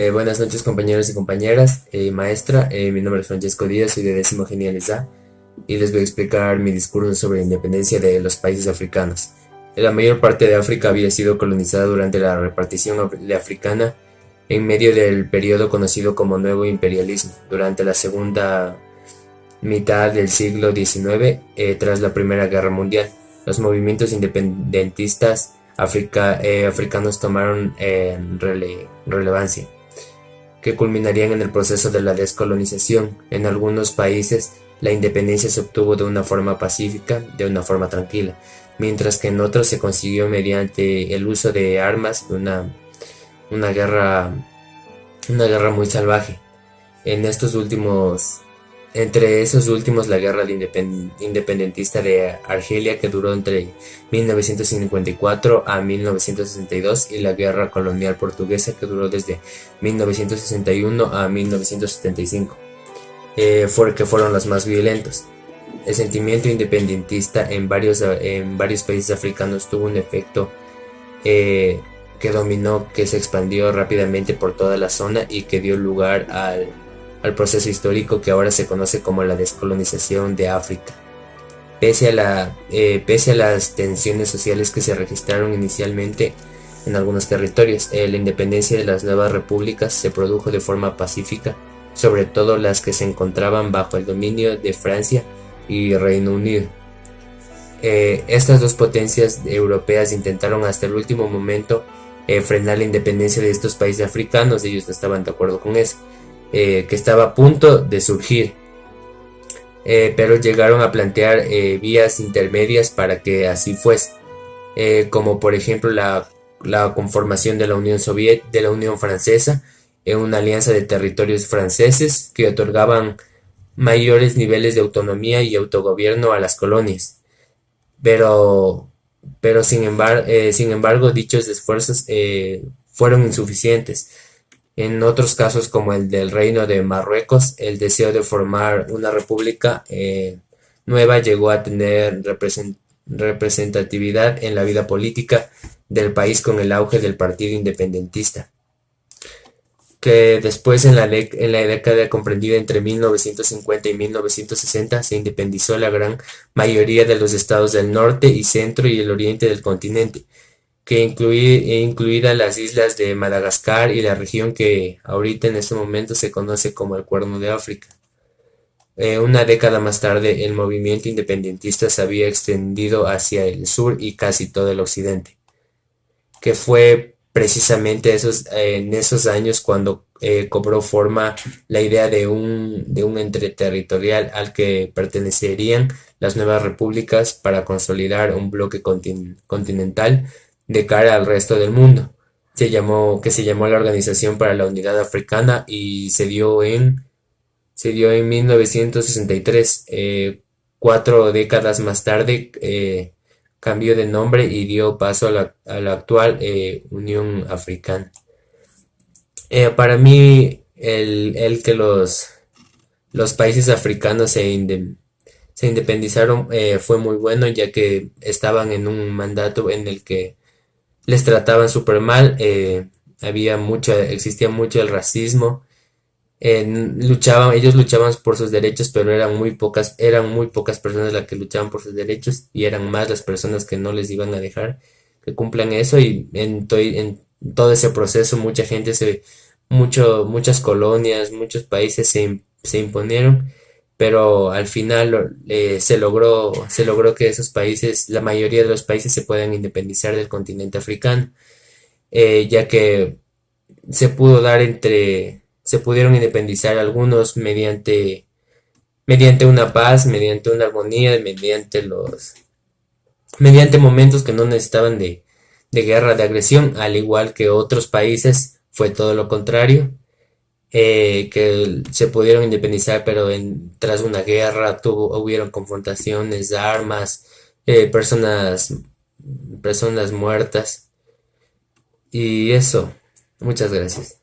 Buenas noches compañeros y compañeras, maestra, mi nombre es Francesco Díaz, soy de décimo Geniales A y les voy a explicar mi discurso sobre la independencia de los países africanos. La mayor parte de África había sido colonizada durante la repartición africana en medio del periodo conocido como Nuevo Imperialismo, durante la segunda mitad del siglo XIX, tras la Primera Guerra Mundial. Los movimientos independentistas africanos tomaron relevancia que culminarían en el proceso de la descolonización. En algunos países, la independencia se obtuvo de una forma pacífica, de una forma tranquila, mientras que en otros se consiguió mediante el uso de armas, una guerra, una guerra muy salvaje. En estos últimos, Entre esos últimos, la guerra independentista de Argelia, que duró entre 1954 a 1962, y la guerra colonial portuguesa, que duró desde 1961 a 1975, que fueron los más violentos. El sentimiento independentista en varios países africanos tuvo un efecto que dominó, que se expandió rápidamente por toda la zona y que dio lugar al proceso histórico que ahora se conoce como la descolonización de África. Pese a las tensiones sociales que se registraron inicialmente en algunos territorios, la independencia de las nuevas repúblicas se produjo de forma pacífica, sobre todo las que se encontraban bajo el dominio de Francia y Reino Unido. Estas dos potencias europeas intentaron hasta el último momento frenar la independencia de estos países africanos. Ellos no estaban de acuerdo con eso, que estaba a punto de surgir, pero llegaron a plantear vías intermedias para que así fuese, como por ejemplo la conformación de la de la Unión Francesa, una alianza de territorios franceses que otorgaban mayores niveles de autonomía y autogobierno a las colonias. Pero, sin embargo, dichos esfuerzos fueron insuficientes. En otros casos, como el del Reino de Marruecos, el deseo de formar una república nueva llegó a tener representatividad en la vida política del país con el auge del Partido Independentista, que después, en la década comprendida entre 1950 y 1960, se independizó la gran mayoría de los estados del norte y centro y el oriente del continente, incluida las islas de Madagascar y la región que ahorita en este momento se conoce como el Cuerno de África. Una década más tarde, el movimiento independentista se había extendido hacia el sur y casi todo el occidente, que fue precisamente en esos años cuando cobró forma la idea de un ente territorial al que pertenecerían las nuevas repúblicas para consolidar un bloque continental de cara al resto del mundo. Se llamó la Organización para la Unidad Africana y se dio en 1963. 4 décadas más tarde cambió de nombre y dio paso a la actual Unión Africana. Para mí, el que los países africanos se independizaron fue muy bueno, ya que estaban en un mandato en el que les trataban súper mal. Existía mucho el racismo. Ellos luchaban por sus derechos, pero eran muy pocas personas las que luchaban por sus derechos, y eran más las personas que no les iban a dejar que cumplan eso. Y en todo ese proceso, muchas colonias, muchos países se imponieron, pero al final se logró que esos países, la mayoría de los países, se puedan independizar del continente africano, ya que se pudieron independizar algunos mediante una paz, mediante una armonía, mediante momentos que no necesitaban de guerra, de agresión, al igual que otros países fue todo lo contrario, que se pudieron independizar, pero tras una guerra hubieron confrontaciones, armas, personas muertas, y eso. Muchas gracias.